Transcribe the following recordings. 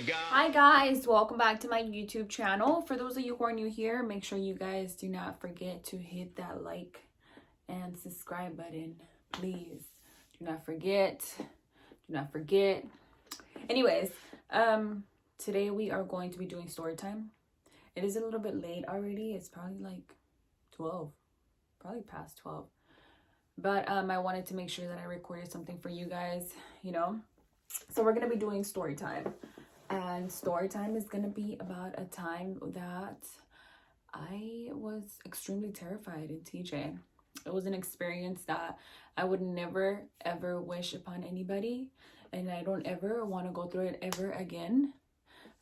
Hi guys, welcome back to my YouTube channel. For those of you who are new here, make sure you guys do not forget to hit that like and subscribe button. Please do not forget. Do not forget. Anyways, today we are going to be doing story time. It is a little bit late already. It's probably like 12, probably past 12. But I wanted to make sure that I recorded something for you guys, So we're gonna be doing story time. And story time is going to be about a time that I was extremely terrified in TJ. It was an experience that I would never, ever wish upon anybody. And I don't ever want to go through it ever again.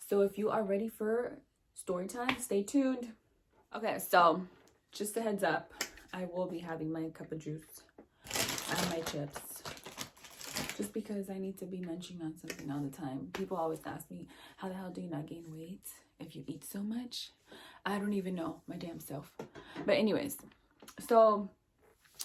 So if you are ready for story time, stay tuned. Okay, so just a heads up. I will be having my cup of juice and my chips. Just because I need to be munching on something all the time. People always ask me, how the hell do you not gain weight if you eat so much? I don't even know my damn self. But anyways, so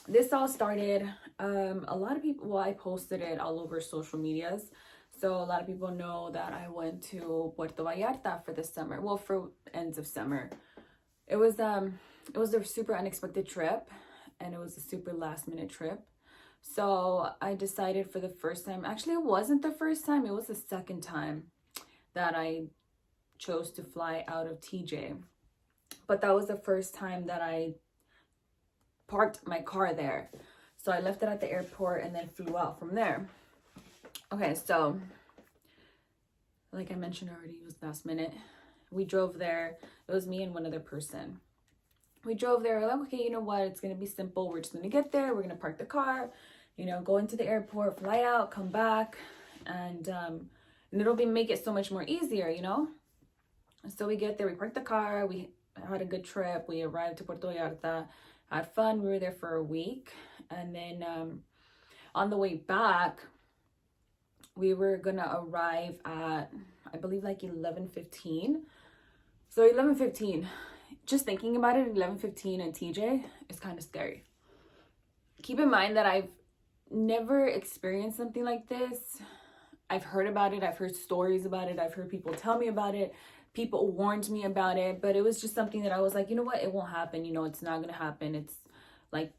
this all started, a lot of people, well, I posted it all over social medias. So a lot of people know that I went to Puerto Vallarta for the summer. Well, for ends of summer. It was a super unexpected trip, and it was a super last minute trip. So I decided for the first time, actually it wasn't the first time, it was the second time that I chose to fly out of TJ. But that was the first time that I parked my car there. So I left it at the airport and then flew out from there. Okay, so like I mentioned already, it was last minute. We drove there. It was me and one other person. We drove there, we're like, okay, you know what? It's going to be simple. We're just going to get there. We're going to park the car, go into the airport, fly out, come back, and it'll make it so much more easier, So we get there, we parked the car, we had a good trip. We arrived to Puerto Vallarta, had fun. We were there for a week. And then on the way back, we were going to arrive at, I believe, like 11:15. So 11:15. Just thinking about it, 11:15 and TJ is kind of scary. Keep in mind that I've never experienced something like this. I've heard about it. I've heard stories about it. I've heard people tell me about it. People warned me about it. But it was just something that I was like, you know what? It won't happen. It's not going to happen. It's like,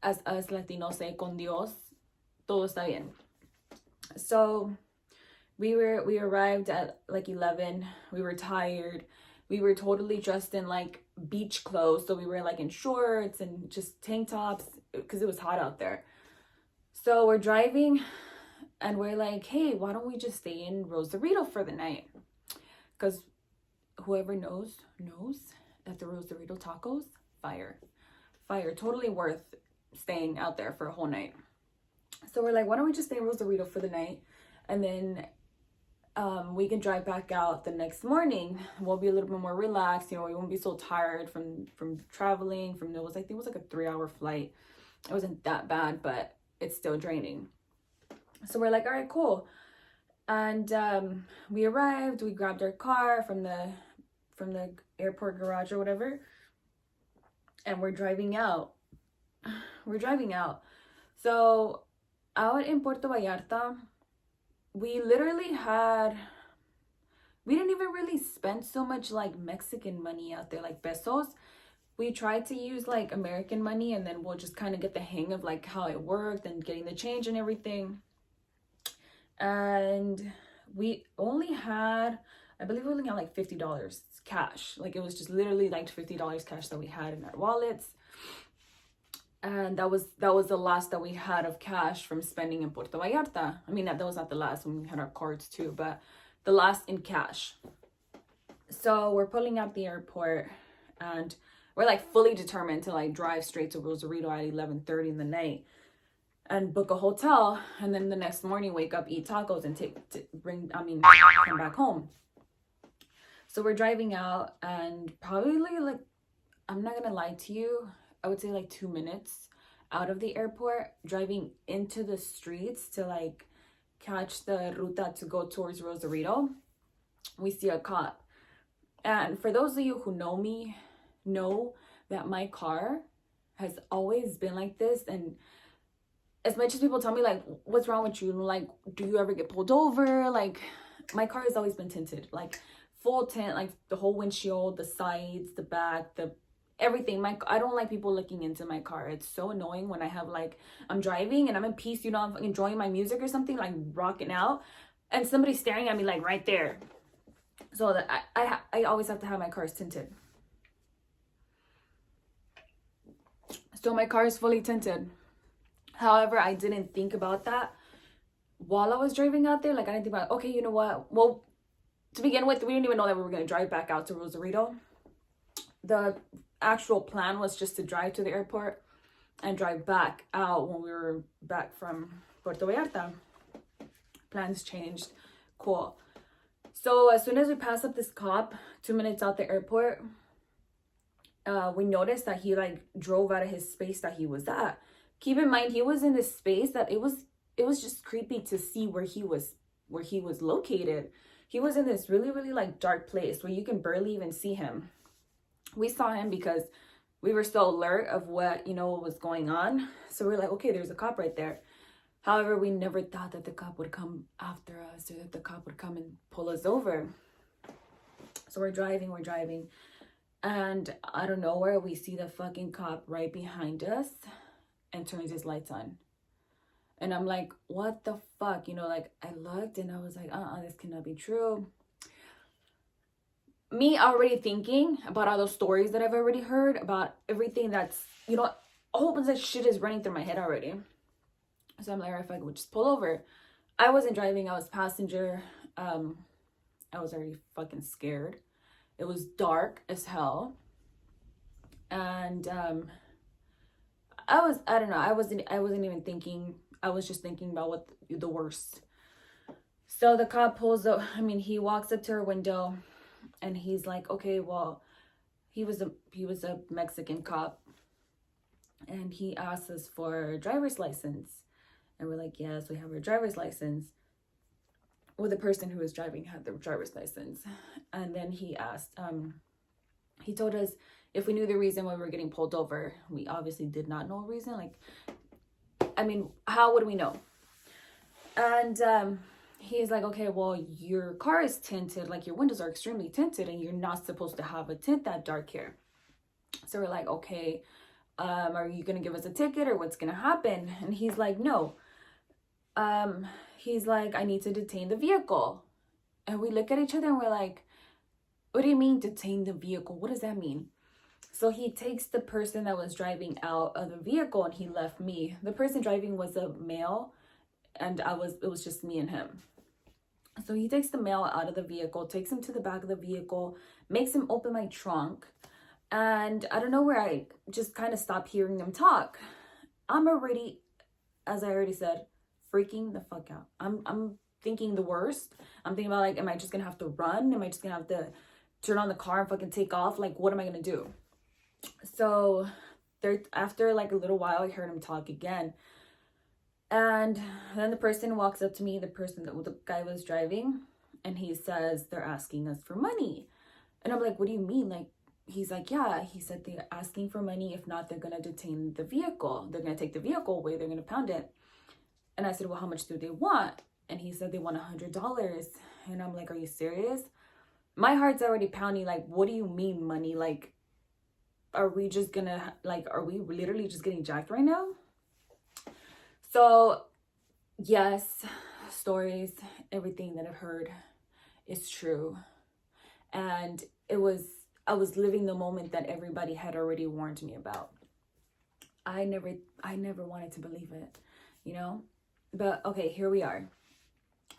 as us Latinos say, con Dios, todo está bien. So we arrived at like 11. We were tired. We were totally dressed in like beach clothes. So we were like in shorts and just tank tops because it was hot out there. So we're driving and we're like, hey, why don't we just stay in Rosarito for the night? Because whoever knows that the Rosarito tacos, fire. Totally worth staying out there for a whole night. So we're like, why don't we just stay in Rosarito for the night? And then we can drive back out the next morning. We'll be a little bit more relaxed. We won't be so tired from traveling. I think it was like a 3-hour flight. It wasn't that bad, but it's still draining. So we're like, all right, cool. And we arrived. We grabbed our car from the airport garage or whatever, and we're driving out. So out in Puerto Vallarta, we didn't even really spend so much like Mexican money out there, like pesos. We tried to use like American money, and then we'll just kind of get the hang of like how it worked and getting the change and everything. And we only had, I believe we only had like $50 cash. Like it was just literally like $50 cash that we had in our wallets. And that was the last that we had of cash from spending in Puerto Vallarta. I mean, that was not the last when we had our cards too, but the last in cash. So we're pulling out the airport and we're like fully determined to like drive straight to Rosarito at 11:30 in the night and book a hotel. And then the next morning, wake up, eat tacos and come back home. So we're driving out and probably like, I'm not going to lie to you, I would say like 2 minutes out of the airport, driving into the streets to like catch the ruta to go towards Rosarito, we see a cop. And for those of you who know me, know that my car has always been like this. And as much as people tell me like, what's wrong with you? Like, do you ever get pulled over? Like, my car has always been tinted, like full tint, like the whole windshield, the sides, the back, the everything. I don't like people looking into my car. It's so annoying when I have like, I'm driving and I'm in peace, you know, I'm enjoying my music or something, like rocking out, and somebody's staring at me like right there. So that I always have to have my cars tinted. So my car is fully tinted. However, I didn't think about that while I was driving out there. Like, I didn't think about, okay, you know what? Well, to begin with, we didn't even know that we were going to drive back out to Rosarito. The actual plan was just to drive to the airport and drive back out when we were back from Puerto Vallarta. Plans changed. Cool. So as soon as we passed up this cop, 2 minutes out the airport, we noticed that he like drove out of his space that he was at. Keep in mind, he was in this space that it was just creepy to see where he was located. He was in this really, really like dark place where you can barely even see him. We saw him because we were so alert of what, you know, what was going on. So we're like, okay, there's a cop right there. However, we never thought that the cop would come after us, or that the cop would come and pull us over. So we're driving. And out of nowhere, we see the fucking cop right behind us and turns his lights on. And I'm like, what the fuck? You know, like, I looked and I was like, this cannot be true. Me already thinking about all those stories that I've already heard, about everything that's, you know, a whole bunch of shit is running through my head already. So I'm like, if I would just pull over. I wasn't driving, I was passenger. I was already fucking scared. It was dark as hell. And I don't know, I wasn't even thinking. I was just thinking about what the worst. So the cop pulls up, he walks up to our window and he's like, okay, well, he was a Mexican cop, and he asked us for a driver's license. And we're like, yes, we have our driver's license. Well, the person who was driving had their driver's license. And then he asked, he told us if we knew the reason why we were getting pulled over. We obviously did not know a reason. Like, how would we know? And he's like, okay, well, your car is tinted. Like, your windows are extremely tinted, and you're not supposed to have a tint that dark here. So we're like, okay, are you going to give us a ticket, or what's going to happen? And he's like, no. He's like, I need to detain the vehicle. And we look at each other and we're like, what do you mean detain the vehicle? What does that mean? So he takes the person that was driving out of the vehicle, and he left me. The person driving was a male, and it was just me and him. So he takes the male out of the vehicle, takes him to the back of the vehicle, makes him open my trunk. And I don't know where I just kind of stopped hearing them talk. I'm already, as I already said, freaking the fuck out. I'm thinking the worst. I'm thinking about, like, am I just gonna have to run? Am I just gonna have to turn on the car and fucking take off? Like, what am I gonna do? So after like a little while, I heard him talk again. And then the person walks up to me, the guy was driving, and he says, they're asking us for money. And I'm like, what do you mean? Like, he's like, yeah, he said they're asking for money. If not, they're going to detain the vehicle. They're going to take the vehicle away. They're going to pound it. And I said, well, how much do they want? And he said they want $100. And I'm like, are you serious? My heart's already pounding. Like, what do you mean money? Like, are we literally just getting jacked right now? So, yes, stories, everything that I've heard is true. And I was living the moment that everybody had already warned me about. I never wanted to believe it, you know? But okay, here we are.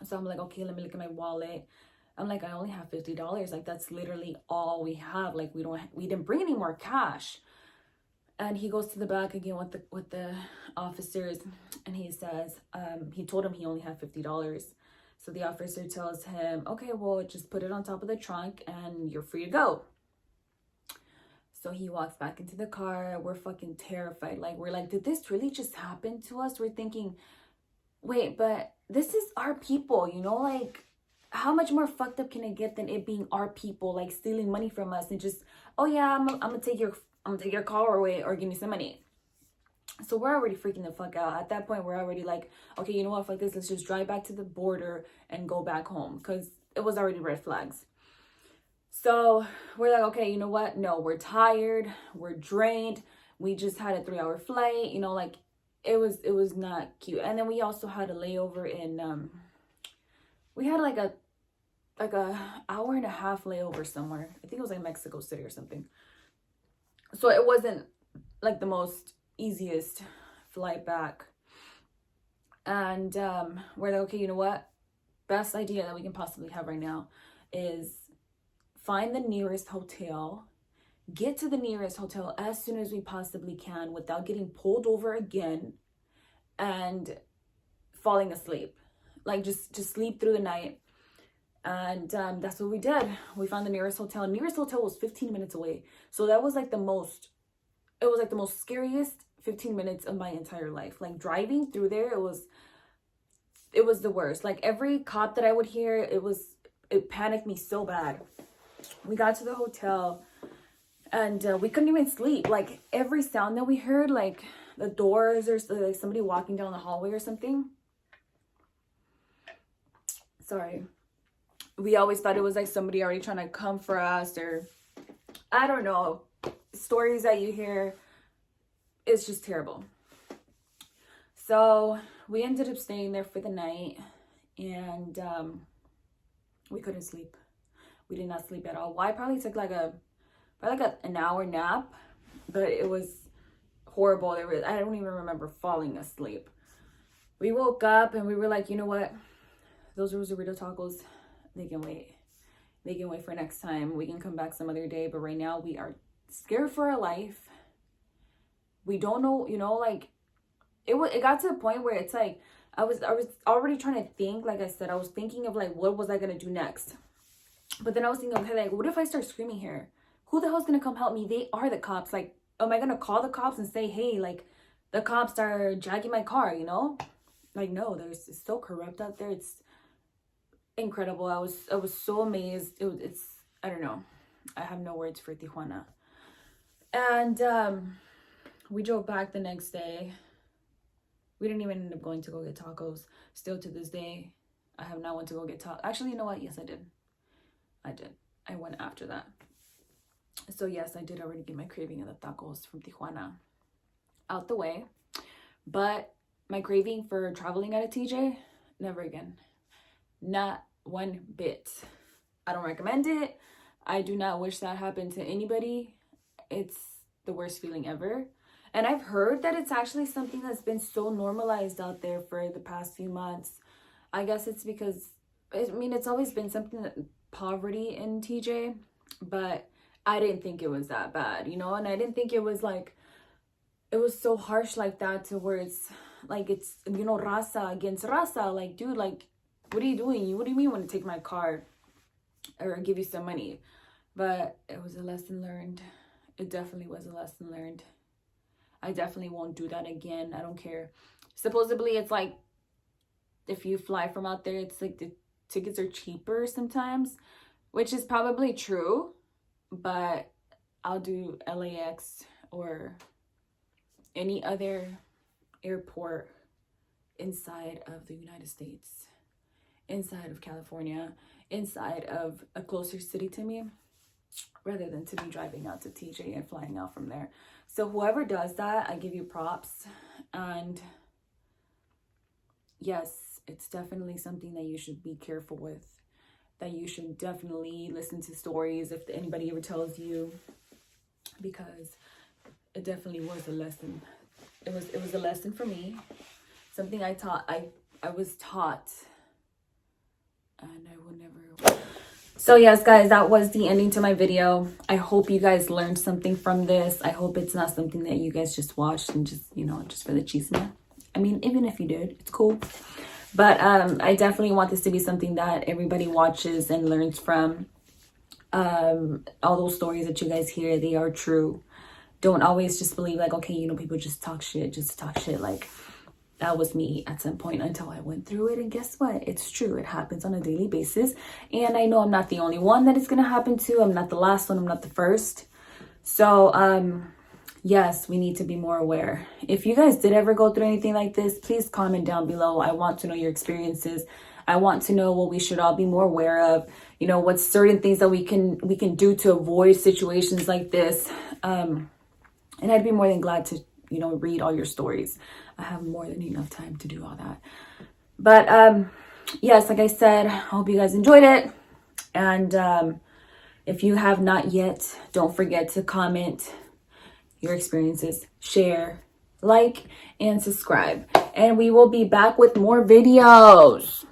So I'm like, okay, let me look at my wallet. I'm like, I only have $50. Like, that's literally all we have. Like, we didn't bring any more cash. And he goes to the back again with the officers, and he says, he told him he only had $50. So the officer tells him, okay, well, just put it on top of the trunk and you're free to go. So he walks back into the car. We're fucking terrified. Like, we're like, did this really just happen to us? We're thinking, wait, but this is our people, you know? Like, how much more fucked up can it get than it being our people, like, stealing money from us and just, oh yeah, I'm gonna take your car away, or give me some money. So we're already freaking the fuck out. At that point, we're already like, okay, you know what, fuck this, let's just drive back to the border and go back home. Because it was already red flags. So we're like, okay, you know what? No, we're tired. We're drained. We just had a 3-hour flight, you know, like it was not cute. And then we also had a layover in, we had like a hour and a half layover somewhere. I think it was like Mexico City or something. So it wasn't like the most easiest flight back. And we're like, okay, you know what? Best idea that we can possibly have right now is find the nearest hotel, get to the nearest hotel as soon as we possibly can without getting pulled over again and falling asleep. Like just sleep through the night. And that's what we did. We found the nearest hotel. Nearest hotel was 15 minutes away. So that was like the most scariest 15 minutes of my entire life. Like driving through there, it was the worst. Like every cop that I would hear, it panicked me so bad. We got to the hotel and we couldn't even sleep. Like every sound that we heard, like the doors or like somebody walking down the hallway or something. Sorry. We always thought it was like somebody already trying to come for us, or I don't know. Stories that you hear, it's just terrible. So we ended up staying there for the night, and we couldn't sleep. We did not sleep at all. Well, I probably took like an hour nap, but it was horrible. I don't even remember falling asleep. We woke up and we were like, you know what? Those Rosarito tacos, they can wait. They can wait for next time. We can come back some other day. But right now we are scared for our life. We don't know, you know, like it got to the point where it's like I was already trying to think. Like I said, I was thinking of like, what was I gonna do next? But then I was thinking, okay, like what if I start screaming here? Who the hell's gonna come help me? They are the cops. Like, am I gonna call the cops and say, hey, like the cops are dragging my car, you know? Like, no, it's so corrupt out there. It's incredible. I was so amazed. It's I don't know. I have no words for Tijuana. And we drove back the next day. We didn't even end up going to go get tacos. Still to this day, I have not went to go get tacos. Actually, you know what? Yes, I did. I went after that. So yes, I did already get my craving of the tacos from Tijuana out the way. But my craving for traveling out of TJ, never again. Not one bit. I don't recommend it. I do not wish that happened to anybody. It's the worst feeling ever. And I've heard that it's actually something that's been so normalized out there for the past few months. I guess it's because, I mean, it's always been something that poverty in TJ, but I didn't think it was that bad, you know? And I didn't think it was like, it was so harsh like that to where it's like, it's, you know, raza against raza. Like, dude, like, what are you doing? What do you mean you want to take my car or give you some money? But it was a lesson learned. It definitely was a lesson learned. I definitely won't do that again. I don't care. Supposedly, it's like, if you fly from out there, it's like the tickets are cheaper sometimes, which is probably true. But I'll do LAX or any other airport inside of the United States, inside of California, inside of a closer city to me, rather than to be driving out to TJ and flying out from there. So whoever does that, I give you props. And yes, it's definitely something that you should be careful with, that you should definitely listen to stories if anybody ever tells you, because it definitely was a lesson. It was a lesson for me, something I was taught, and I will never. So yes, guys, that was the ending to my video. I hope you guys learned something from this. I hope it's not something that you guys just watched and just, you know, just for the chisme. I mean, even if you did, it's cool. But I definitely want this to be something that everybody watches and learns from. All those stories that you guys hear, they are true. Don't always just believe like, okay, you know, people just talk shit just to talk shit. Like, that was me at some point until I went through it. And guess what? It's true. It happens on a daily basis. And I know I'm not the only one that it's going to happen to. I'm not the last one. I'm not the first. So, yes, we need to be more aware. If you guys did ever go through anything like this, please comment down below. I want to know your experiences. I want to know what we should all be more aware of. You know, what's certain things that we can do to avoid situations like this. And I'd be more than glad to, you know, read all your stories. I have more than enough time to do all that. But yes, like I said, I hope you guys enjoyed it. And if you have not yet, don't forget to comment your experiences, share, like, and subscribe. And we will be back with more videos.